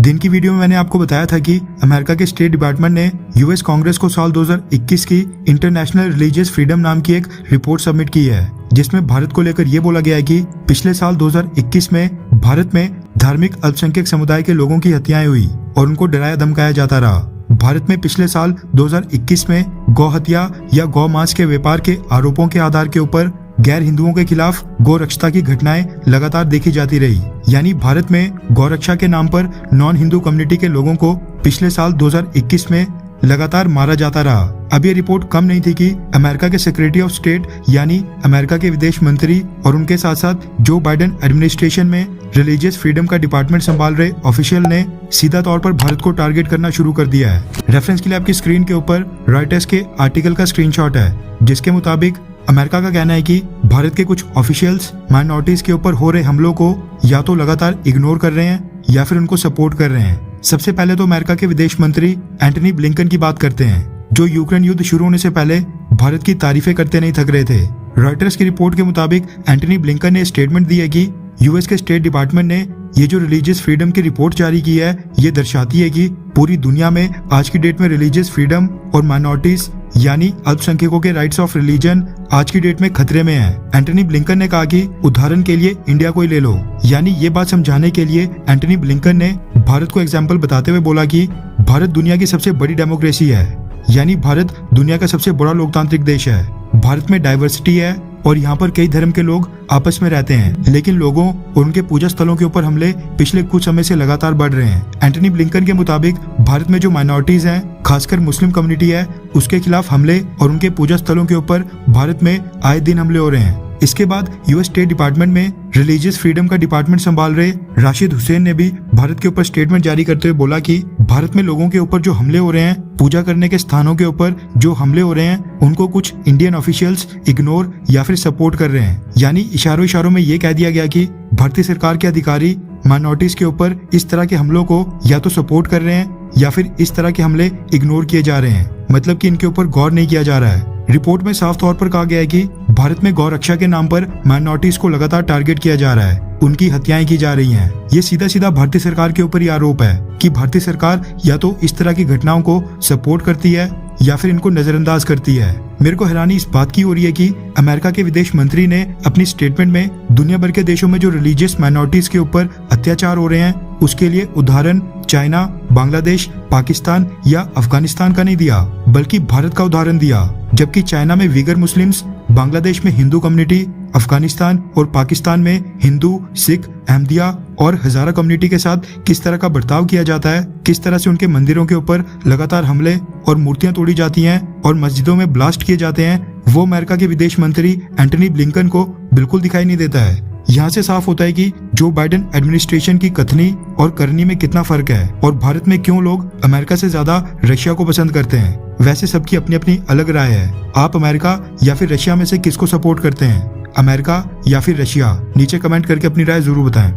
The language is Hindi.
दिन की वीडियो में मैंने आपको बताया था कि अमेरिका के स्टेट डिपार्टमेंट ने यूएस कांग्रेस को साल 2021 की इंटरनेशनल रिलीजियस फ्रीडम नाम की एक रिपोर्ट सबमिट की है, जिसमें भारत को लेकर ये बोला गया है कि पिछले साल 2021 में भारत में धार्मिक अल्पसंख्यक समुदाय के लोगों की हत्याएं हुई और उनको डराया धमकाया जाता रहा। भारत में पिछले साल 2021 में गौ हत्या या गौ मांस के व्यापार के आरोपों के आधार के ऊपर गैर हिंदुओं के खिलाफ गौरक्षा की घटनाएं लगातार देखी जाती रही। यानी भारत में गौरक्षा के नाम पर नॉन हिंदू कम्युनिटी के लोगों को पिछले साल 2021 में लगातार मारा जाता रहा। अब ये रिपोर्ट कम नहीं थी कि अमेरिका के सेक्रेटरी ऑफ स्टेट यानी अमेरिका के विदेश मंत्री और उनके साथ साथ जो बाइडेन एडमिनिस्ट्रेशन में रिलीजियस फ्रीडम का डिपार्टमेंट संभाल रहे ऑफिशियल ने सीधा तौर पर भारत को टारगेट करना शुरू कर दिया है। रेफरेंस के लिए आपकी स्क्रीन के ऊपर रॉयटर्स के आर्टिकल का स्क्रीनशॉट है, जिसके मुताबिक अमेरिका का कहना है कि भारत के कुछ ऑफिशियल्स माइनॉरिटीज के ऊपर हो रहे हमलों को या तो लगातार इग्नोर कर रहे हैं या फिर उनको सपोर्ट कर रहे हैं। सबसे पहले तो अमेरिका के विदेश मंत्री एंटनी ब्लिंकन की बात करते हैं, जो यूक्रेन युद्ध शुरू होने से पहले भारत की तारीफें करते नहीं थक रहे थे। रॉयटर्स की रिपोर्ट के मुताबिक एंटनी ब्लिंकन ने स्टेटमेंट दी है कि यूएस के स्टेट डिपार्टमेंट ने ये जो रिलीजियस फ्रीडम की रिपोर्ट जारी की है, ये दर्शाती है कि पूरी दुनिया में आज की डेट में रिलीजियस फ्रीडम और माइनॉरिटीज यानी अल्पसंख्यकों के राइट्स ऑफ रिलीजन आज की डेट में खतरे में है। एंटनी ब्लिंकन ने कहा कि उदाहरण के लिए इंडिया को ही ले लो। यानी ये बात समझाने के लिए एंटनी ब्लिंकन ने भारत को एग्जाम्पल बताते हुए बोला कि भारत दुनिया की सबसे बड़ी डेमोक्रेसी है, यानी भारत दुनिया का सबसे बड़ा लोकतांत्रिक देश है। भारत में डाइवर्सिटी है और यहाँ पर कई धर्म के लोग आपस में रहते हैं, लेकिन लोगों और उनके पूजा स्थलों के ऊपर हमले पिछले कुछ समय से लगातार बढ़ रहे हैं। एंटनी ब्लिंकन के मुताबिक भारत में जो माइनॉरिटीज हैं, खासकर मुस्लिम कम्युनिटी है, उसके खिलाफ हमले और उनके पूजा स्थलों के ऊपर भारत में आए दिन हमले हो रहे हैं। इसके बाद यूएस स्टेट डिपार्टमेंट में रिलीजियस फ्रीडम का डिपार्टमेंट संभाल रहे राशिद हुसैन ने भी भारत के ऊपर स्टेटमेंट जारी करते हुए बोला कि भारत में लोगों के ऊपर जो हमले हो रहे हैं, पूजा करने के स्थानों के ऊपर जो हमले हो रहे हैं, उनको कुछ इंडियन ऑफिशियल्स इग्नोर या फिर सपोर्ट कर रहे हैं। यानी इशारों में ये कह दिया गया कि भारतीय सरकार के अधिकारी माइनॉरिटीज के ऊपर इस तरह के हमलों को या तो सपोर्ट कर रहे हैं या फिर इस तरह के हमले इग्नोर किए जा रहे हैं, मतलब कि इनके ऊपर गौर नहीं किया जा रहा है। रिपोर्ट में साफ तौर पर कहा गया है कि भारत में गौ रक्षा के नाम पर माइनॉरिटीज को लगातार टारगेट किया जा रहा है, उनकी हत्याएं की जा रही हैं। ये सीधा सीधा भारतीय सरकार के ऊपर ही आरोप है कि भारतीय सरकार या तो इस तरह की घटनाओं को सपोर्ट करती है या फिर इनको नजरअंदाज करती है। मेरे को हैरानी इस बात की हो रही है कि अमेरिका के विदेश मंत्री ने अपनी स्टेटमेंट में दुनिया भर के देशों में जो रिलीजियस माइनॉरिटीज के ऊपर अत्याचार हो रहे हैं, उसके लिए उदाहरण चाइना, बांग्लादेश, पाकिस्तान या अफगानिस्तान का नहीं दिया, बल्कि भारत का उदाहरण दिया। जबकि चाइना में वीगर मुस्लिम्स, बांग्लादेश में हिंदू कम्युनिटी, अफगानिस्तान और पाकिस्तान में हिंदू, सिख, अहमदिया और हजारा कम्युनिटी के साथ किस तरह का बर्ताव किया जाता है, किस तरह से उनके मंदिरों के ऊपर लगातार हमले और मूर्तियां तोड़ी जाती हैं और मस्जिदों में ब्लास्ट किए जाते हैं, वो अमेरिका के विदेश मंत्री एंटनी ब्लिंकन को बिल्कुल दिखाई नहीं देता है। यहाँ से साफ होता है कि जो बाइडेन एडमिनिस्ट्रेशन की कथनी और करनी में कितना फर्क है और भारत में क्यों लोग अमेरिका से ज्यादा रशिया को पसंद करते हैं। वैसे सबकी अपनी अपनी अलग राय है। आप अमेरिका या फिर रशिया में से किसको सपोर्ट करते हैं, अमेरिका या फिर रशिया? नीचे कमेंट करके अपनी राय जरूर बताएं।